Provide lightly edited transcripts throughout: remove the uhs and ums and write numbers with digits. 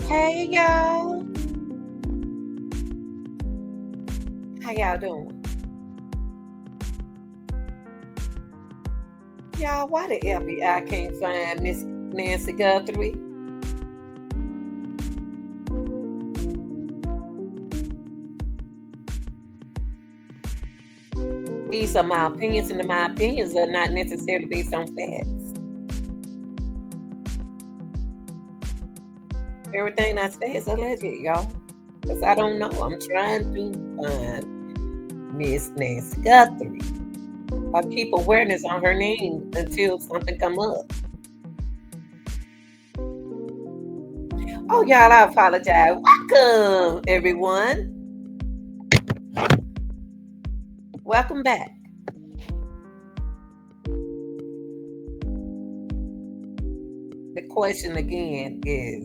Hey y'all, how y'all doing? Y'all, why the FBI can't find Miss Nancy Guthrie? These are my opinions, and my opinions are not necessarily based on facts. Everything I say is alleged, y'all. Because I don't know. I'm trying to find Miss Nancy Guthrie. I keep awareness on her name until something come up. Oh, y'all, I apologize. Welcome, everyone. Welcome back. The question again is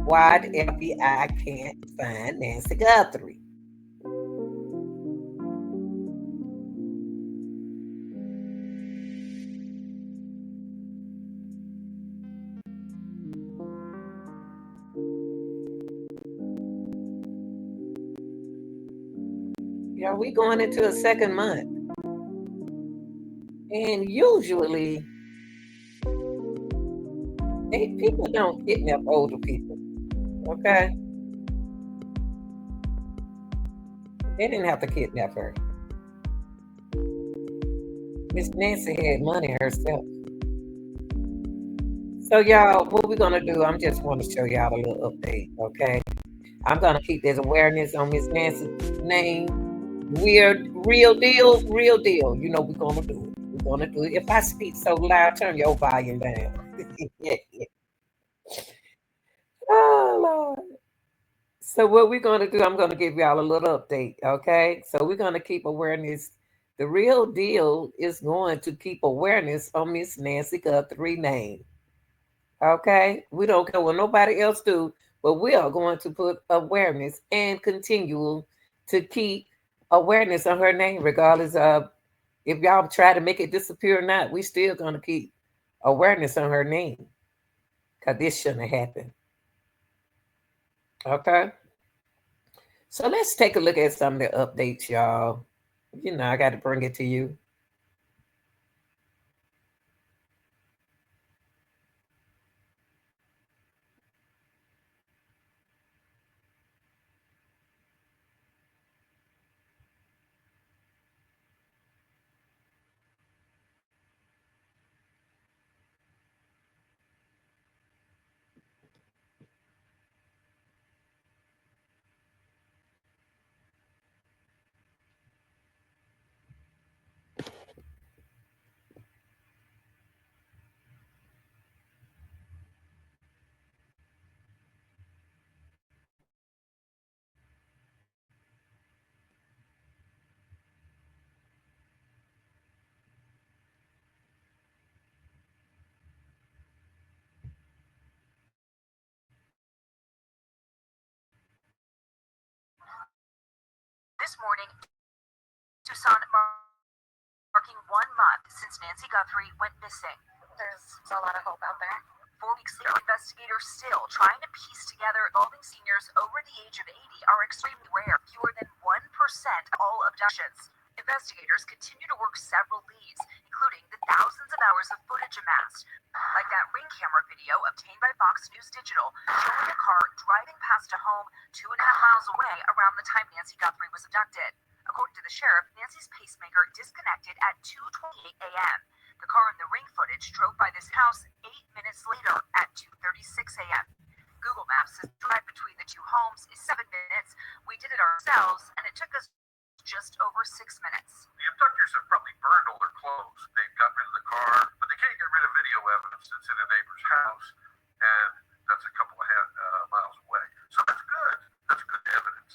why the FBI can't find Nancy Guthrie? Yeah, we going into a second month. And usually people don't kidnap older people. Okay? They didn't have to kidnap her. Miss Nancy had money herself. So y'all, what we're gonna do, I'm just want to show y'all a little update, okay? I'm gonna keep this awareness on Miss Nancy's name. Weird, real deal, real deal. You know we're gonna do it. We're gonna do it. If I speak so loud, turn your volume down. Oh Lord. So what we're gonna do, I'm gonna give y'all a little update, okay? So we're gonna keep awareness. The real deal is going to keep awareness on Miss Nancy Guthrie name. Okay? We don't care what nobody else do, but we are going to put awareness and continue to keep awareness on her name, regardless of if y'all try to make it disappear or not. We still gonna keep awareness on her name. Cause this shouldn't have happened. Okay? So let's take a look at some of the updates, y'all. You know, I got to bring it to you. This morning, Tucson marking 1 month since Nancy Guthrie went missing. There's a lot of hope out there. 4 weeks later, investigators still trying to piece together involving seniors over the age of 80 are extremely rare, fewer than 1% of all abductions. Investigators continue to work several leads, including the thousands of hours of footage amassed, like that ring camera video obtained by Fox News Digital showing a car driving past a home 2.5 miles away around the time Nancy Guthrie was abducted. According to the sheriff, Nancy's pacemaker disconnected at 2:28 a.m. The car in the ring footage drove by this house 8 minutes later at 2:36 a.m. Google Maps says the drive between the two homes is 7 minutes. We did it ourselves, and it took us just over 6 minutes. The abductors have probably burned all their clothes. They've got rid of the car, but they can't get rid of video evidence that's in a neighbor's house, and that's a couple of miles away. So that's good. That's good evidence.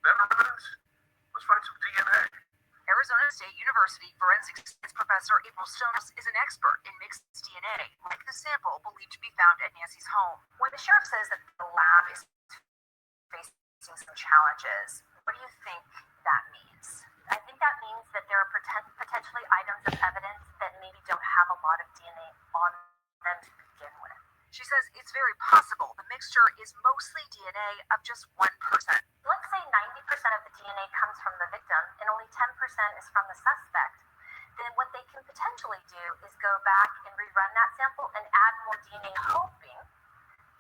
Better evidence? Let's find some DNA. Arizona State University forensic science professor April Stones is an expert in mixed DNA, like the sample believed to be found at Nancy's home. When the sheriff says that the lab is facing some challenges, what do you think that means? I think that means that there are potentially items of evidence that maybe don't have a lot of DNA on them to begin with. She says it's very possible the mixed mixture is mostly DNA of just one person. Let's say 90% of the DNA comes from the victim and only 10% is from the suspect. Then what they can potentially do is go back and rerun that sample and add more DNA, hoping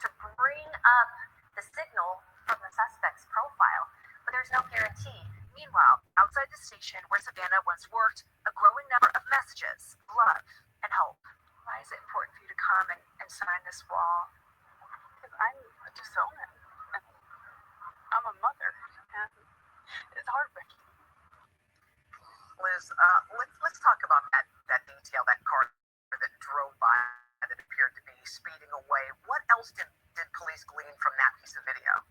to bring up the signal from the suspect's profile. But there's no guarantee. Meanwhile, outside the station where Savannah once worked, a growing number of messages, love, and hope. Why is it important for you to come and sign this wall? Because I'm a Tucsonan, and I'm a mother, and it's heartbreaking. Liz, let's talk about that detail, that car that drove by that appeared to be speeding away. What else did police glean from that piece of video?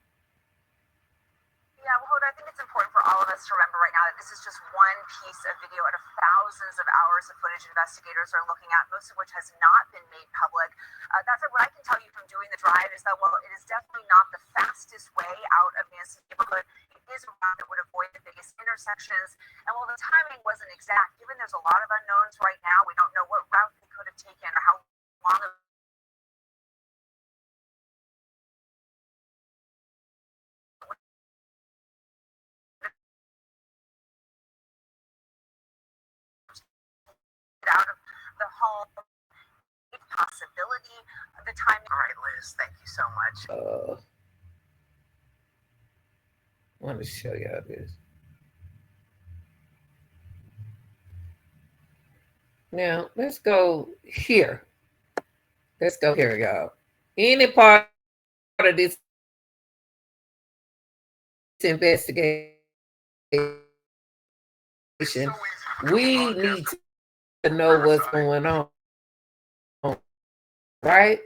Yeah, well, Hoda, I think it's important for all of us to remember right now that this is just one piece of video out of thousands of hours of footage investigators are looking at, most of which has not been made public. That said, what I can tell you from doing the drive is that while it is definitely not the fastest way out of Nancy's neighborhood, it is a route that would avoid the biggest intersections. And while the timing wasn't exact, given there's a lot of unknowns right now, we don't know what route they could have taken or how long it out of the home, possibility, the timing. All right, Liz, thank you so much. I want to show y'all this. Now, let's go here. Let's go here, y'all. Any part of this investigation, we need to know what's going on, right?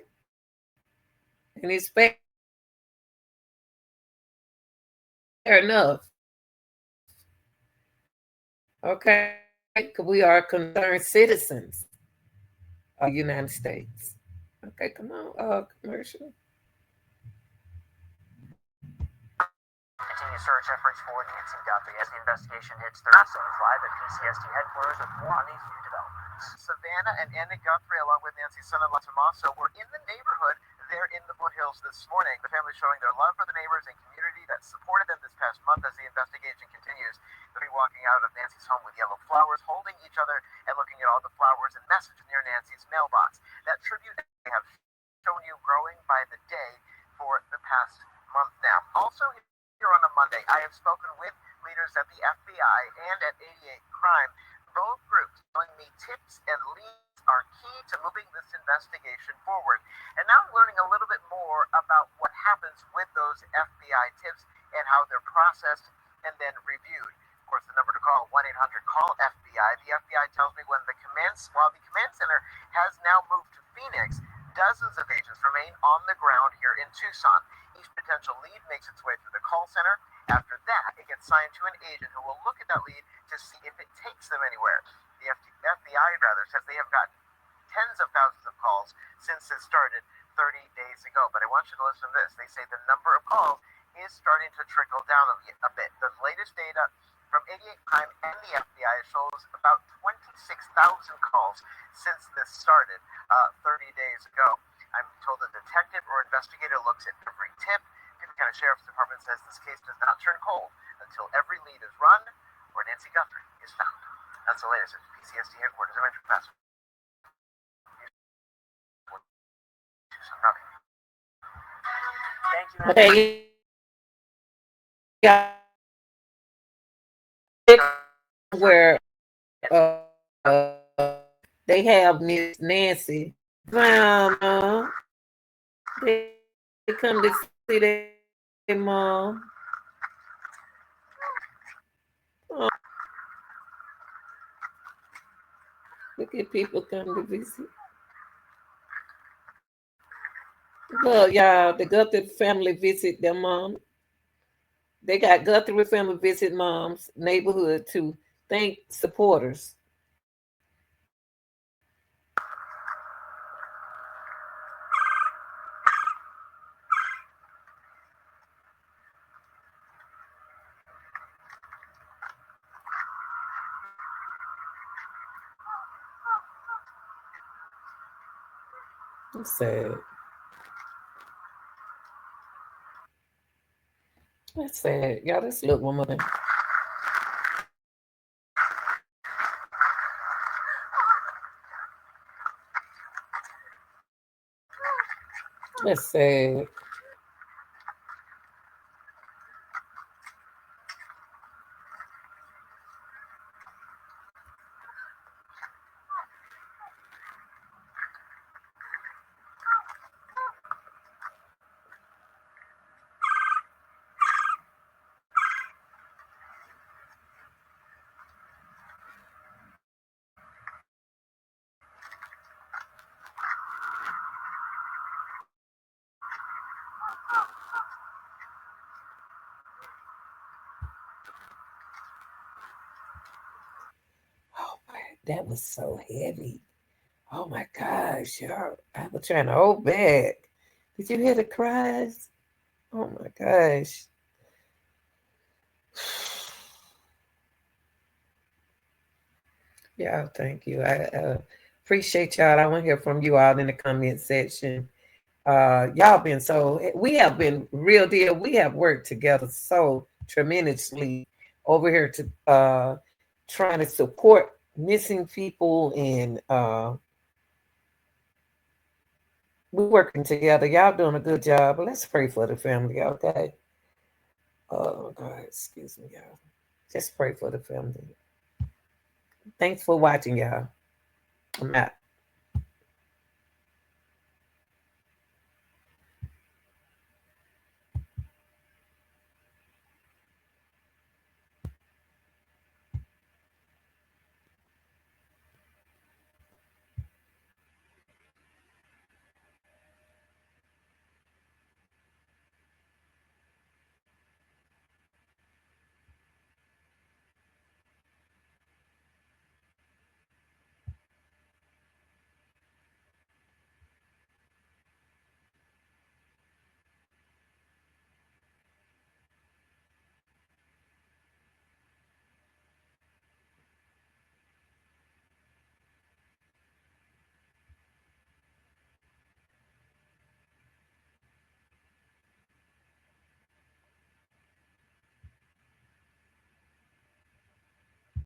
And it's fair enough. Okay? Because we are concerned citizens of the United States. Okay, come on, commercial. Continue search efforts for Nancy Guthrie as the investigation hits Thursday. Live at PCSD headquarters with more on these new developments. Savannah and Anna Guthrie, along with Nancy's son-in-law Tommaso, were in the neighborhood there in the foothills this morning. The family showing their love for the neighbors and community that supported them this past month as the investigation continues. They'll be walking out of Nancy's home with yellow flowers, holding each other and looking at all the flowers and messages near Nancy's mailbox. That tribute they have shown you growing by the day for the past month now. Also, here on a Monday, I have spoken with leaders at the FBI and at 88 Crime, both groups telling me tips and leads are key to moving this investigation forward. And now I'm learning a little bit more about what happens with those FBI tips and how they're processed and then reviewed. Of course, the number to call, 1-800-CALL-FBI. The FBI tells me while the command center has now moved to Phoenix, dozens of agents remain on the ground here in Tucson. Each potential lead makes its way through the call center. After that, it gets signed to an agent who will look at that lead to see if it takes them anywhere. The FBI says they have gotten tens of thousands of calls since it started 30 days ago. But I want you to listen to this. They say the number of calls is starting to trickle down a bit. The latest data from 88 Crime and the FBI shows about 26,000 calls since this started 30 days ago. I'm told a detective or investigator looks at every tip. Pitt County Sheriff's Department says this case does not turn cold until every lead is run or Nancy Guthrie is found. That's the latest at PCSD headquarters. I'm Andrew Pass. Thank you. Okay. Yeah. Where they have Miss Nancy. Mama. They come to see their mom. Oh, look at people come to visit. Look, y'all, the Guthrie family visit their mom. They got Guthrie family visit mom's neighborhood to thank supporters. I'm sad. That's sad. Y'all, let's look one more thing. That's sad. Oh my, that was so heavy. Oh my gosh, y'all. I was trying to hold back. Did you hear the cries? Oh my gosh. Yeah, thank you. I appreciate y'all. I want to hear from you all in the comment section. Y'all been so, we have been real deal. We have worked together so tremendously over here to trying to support missing people, and we working together. Y'all doing a good job. Let's pray for the family, okay? Oh God, excuse me, y'all. Just pray for the family. Thanks for watching, y'all. I'm out.